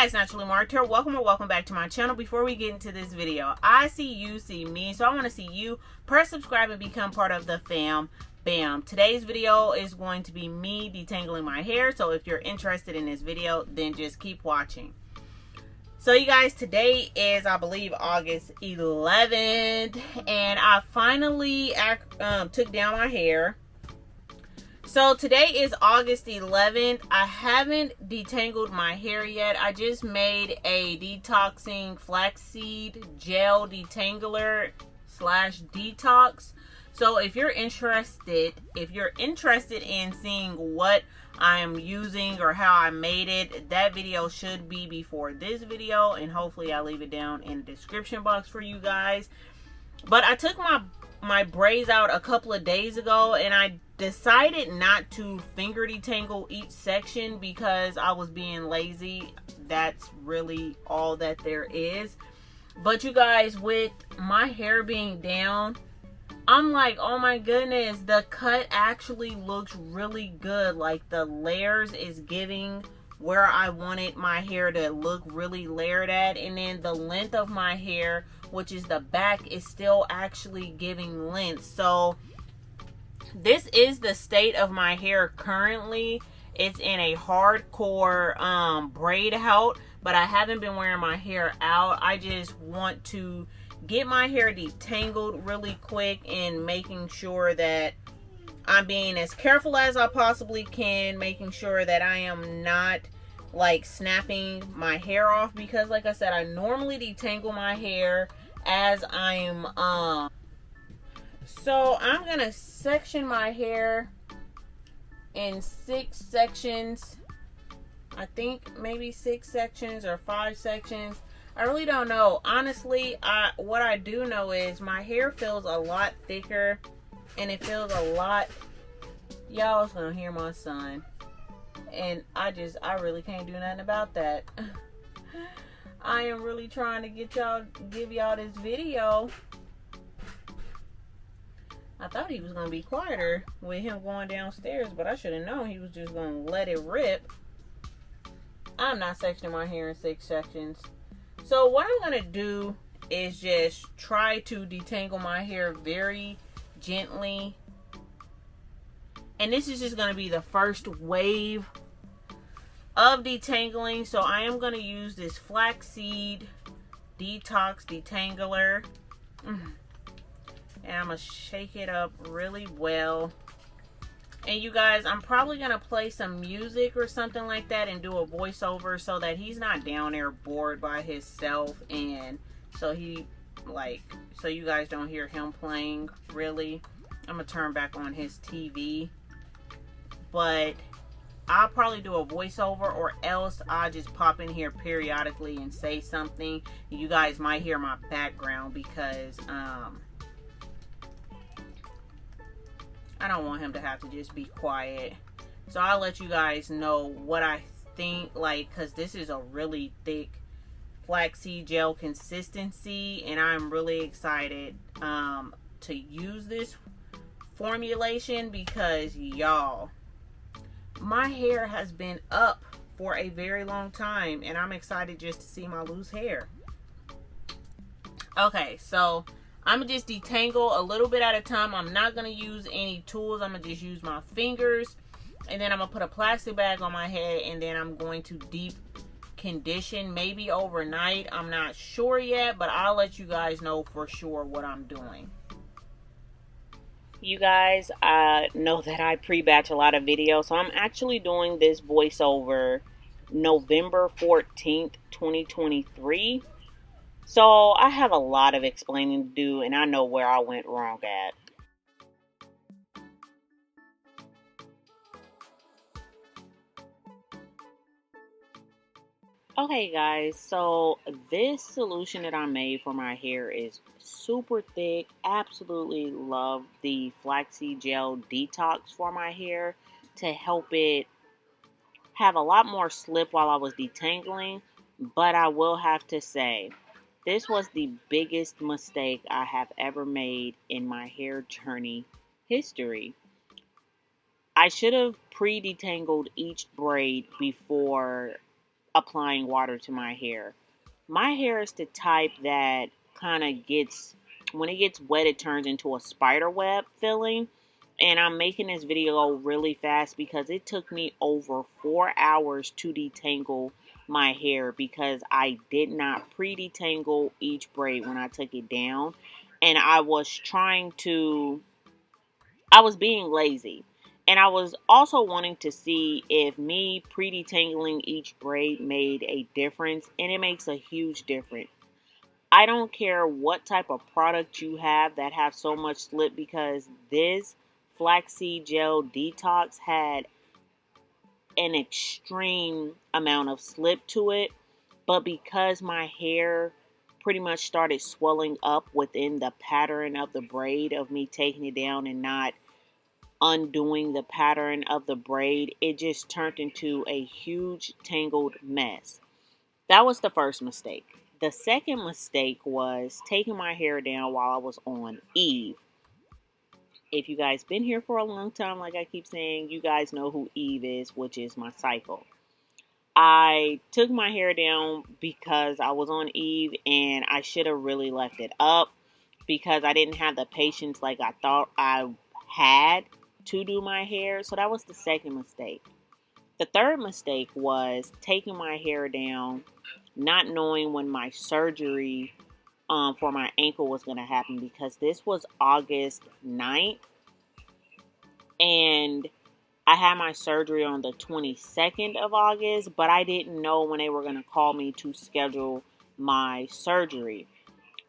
guys, Naturally Marked here. Welcome or welcome back to my channel. Before we get into this video, I see you, see me, so I want to see you. Press subscribe and become part of the fam. Bam. Today's video is going to be me detangling my hair, so if you're interested in this video, then just keep watching. So you guys, today is, I believe, August 11th, and I finally took down my hair. So today is August 11th. I haven't detangled my hair yet. I just made a detoxing flaxseed gel detangler slash detox. So if you're interested in seeing what I'm using or how I made it, that video should be before this video, and hopefully I'll leave it down in the description box for you guys. But I took my braids out a couple of days ago, and I decided not to finger detangle each section because I was being lazy. That's really all that there is. But you guys, with my hair being down, I'm like, oh my goodness, the cut actually looks really good. Like, the layers is giving where I wanted my hair to look really layered at, and then the length of my hair, which is the back, is still actually giving length. So this is the state of my hair currently. It's in a hardcore braid out, but I haven't been wearing my hair out. I just want to get my hair detangled really quick and making sure that I'm being as careful as I possibly can, making sure that I am not like snapping my hair off, because like I said, I normally detangle my hair as I'm so I'm gonna section my hair in 6 sections. I think maybe 6 sections or 5 sections. I really don't know. Honestly, what I do know is my hair feels a lot thicker, and it feels a lot... Y'all is gonna hear my son, and I really can't do nothing about that. I am really trying to give y'all this video. I thought he was gonna be quieter with him going downstairs, but I should have known he was just gonna let it rip. I'm not sectioning my hair in 6 sections. So what I'm going to do is just try to detangle my hair very gently. And this is just going to be the first wave of detangling. So I am going to use this flaxseed detox detangler. And I'm going to shake it up really well. And you guys, I'm probably going to play some music or something like that and do a voiceover so that he's not down there bored by himself, and so you guys don't hear him playing really. I'm going to turn back on his TV. But I'll probably do a voiceover, or else I'll just pop in here periodically and say something. You guys might hear my background because I don't want him to have to just be quiet. So I'll let you guys know what I think, like, because this is a really thick flaxseed gel consistency, and I'm really excited to use this formulation because, y'all, my hair has been up for a very long time, and I'm excited just to see my loose hair. Okay, so I'm going to just detangle a little bit at a time. I'm not going to use any tools. I'm going to just use my fingers. And then I'm going to put a plastic bag on my head. And then I'm going to deep condition, maybe overnight. I'm not sure yet, but I'll let you guys know for sure what I'm doing. You guys, I know that I pre-batch a lot of videos. So I'm actually doing this voiceover November 14th, 2023. So I have a lot of explaining to do, and I know where I went wrong at. Okay guys, so this solution that I made for my hair is super thick. Absolutely love the flaxseed gel detox for my hair to help it have a lot more slip while I was detangling. But I will have to say, this was the biggest mistake I have ever made in my hair journey history. I should have pre-detangled each braid before applying water to my hair. My hair is the type that kind of gets, when it gets wet, it turns into a spider web feeling. And I'm making this video really fast because it took me over 4 hours to detangle my hair because I did not pre-detangle each braid when I took it down. And I was being lazy. And I was also wanting to see if me pre-detangling each braid made a difference, and it makes a huge difference. I don't care what type of product you have that have so much slip, because this flaxseed gel detox had an extreme amount of slip to it. But because my hair pretty much started swelling up within the pattern of the braid of me taking it down and not undoing the pattern of the braid, it just turned into a huge tangled mess. That was the first mistake. The second mistake was taking my hair down while I was on Eve. If you guys been here for a long time, like I keep saying, you guys know who Eve is, which is my cycle. I took my hair down because I was on Eve, and I should have really left it up because I didn't have the patience like I thought I had to do my hair. So that was the second mistake. The third mistake was taking my hair down, not knowing when my surgery for my ankle was going to happen, because this was August 9th and I had my surgery on the 22nd of August, but I didn't know when they were going to call me to schedule my surgery.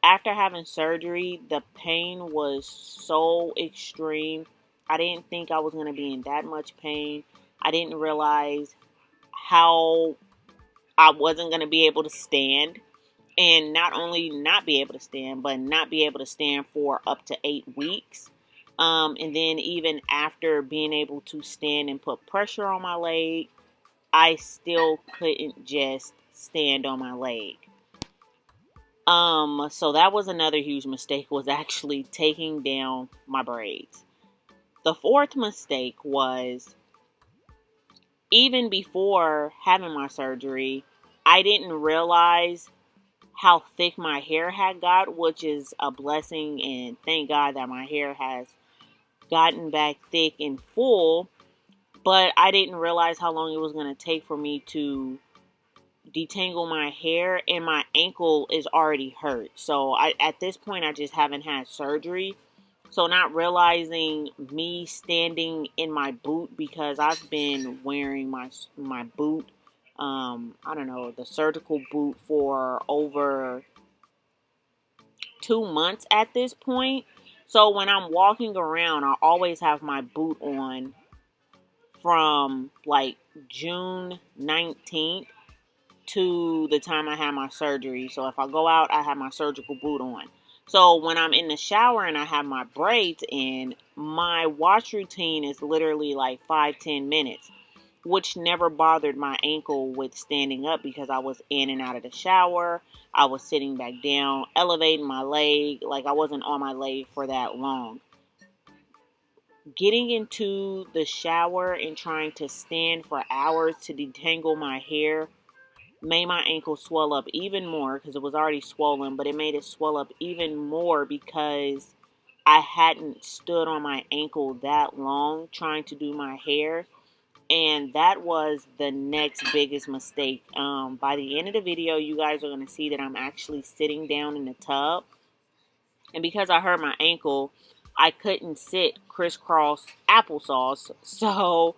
After having surgery, the pain was so extreme. I didn't think I was going to be in that much pain. I didn't realize how I wasn't going to be able to stand. And not only not be able to stand, but not be able to stand for up to 8 weeks. And then even after being able to stand and put pressure on my leg, I still couldn't just stand on my leg. So that was another huge mistake, was actually taking down my braids. The fourth mistake was, even before having my surgery, I didn't realize how thick my hair had got, which is a blessing, and thank God that my hair has gotten back thick and full. But I didn't realize how long it was going to take for me to detangle my hair, and my ankle is already hurt. So at this point, I just haven't had surgery. So not realizing me standing in my boot, because I've been wearing my boot, I don't know, the surgical boot, for over 2 months at this point. So when I'm walking around, I always have my boot on from like June 19th to the time I had my surgery. So if I go out, I have my surgical boot on. So when I'm in the shower and I have my braids in, my wash routine is literally like 5-10 minutes, which never bothered my ankle with standing up, because I was in and out of the shower. I was sitting back down, elevating my leg. Like, I wasn't on my leg for that long. Getting into the shower and trying to stand for hours to detangle my hair made my ankle swell up even more, because it was already swollen, but it made it swell up even more because I hadn't stood on my ankle that long trying to do my hair. And that was the next biggest mistake. By the end of the video, you guys are going to see that I'm actually sitting down in the tub. And because I hurt my ankle, I couldn't sit crisscross applesauce. So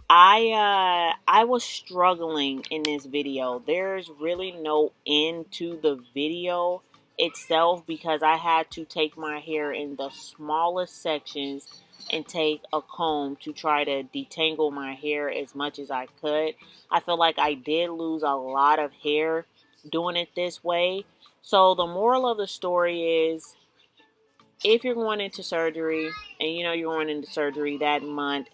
I was struggling in this video. There's really no end to the video itself, because I had to take my hair in the smallest sections and take a comb to try to detangle my hair as much as I could. I feel like I did lose a lot of hair doing it this way. So the moral of the story is, if you're going into surgery and you know you're going into surgery that month,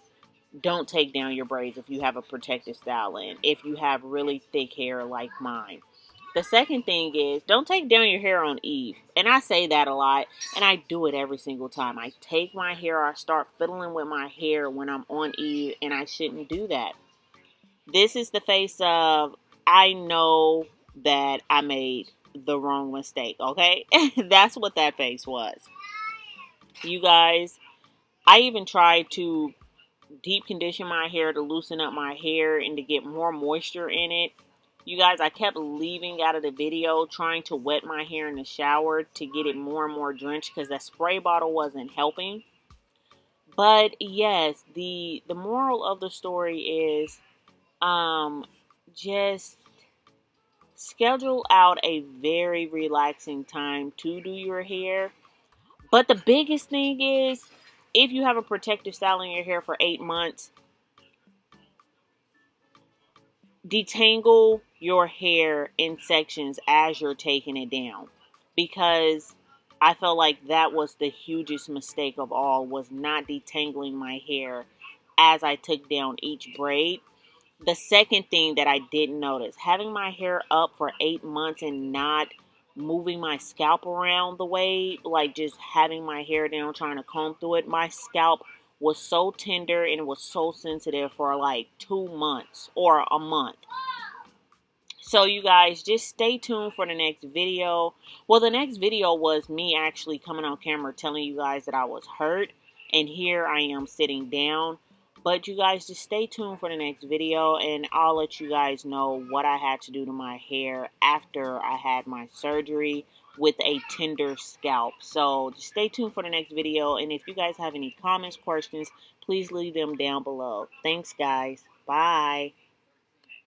don't take down your braids if you have a protective style in, if you have really thick hair like mine. The second thing is, don't take down your hair on Eve. And I say that a lot, and I do it every single time. I take my hair, I start fiddling with my hair when I'm on Eve, and I shouldn't do that. This is the face of, I know that I made the wrong mistake, okay? That's what that face was. You guys, I even tried to deep condition my hair to loosen up my hair and to get more moisture in it. You guys, I kept leaving out of the video trying to wet my hair in the shower to get it more and more drenched because that spray bottle wasn't helping. But yes, the moral of the story is just schedule out a very relaxing time to do your hair. But the biggest thing is, if you have a protective style in your hair for 8 months, detangle your hair in sections as you're taking it down. Because I felt like that was the hugest mistake of all, was not detangling my hair as I took down each braid. The second thing that I didn't notice, having my hair up for 8 months and not moving my scalp around the way, like just having my hair down, trying to comb through it, my scalp was so tender and it was so sensitive for like 2 months or a month. So you guys, just stay tuned for the next video. Well, the next video was me actually coming on camera telling you guys that I was hurt. And here I am sitting down. But you guys, just stay tuned for the next video. And I'll let you guys know what I had to do to my hair after I had my surgery with a tender scalp. So just stay tuned for the next video. And if you guys have any comments, questions, please leave them down below. Thanks, guys. Bye.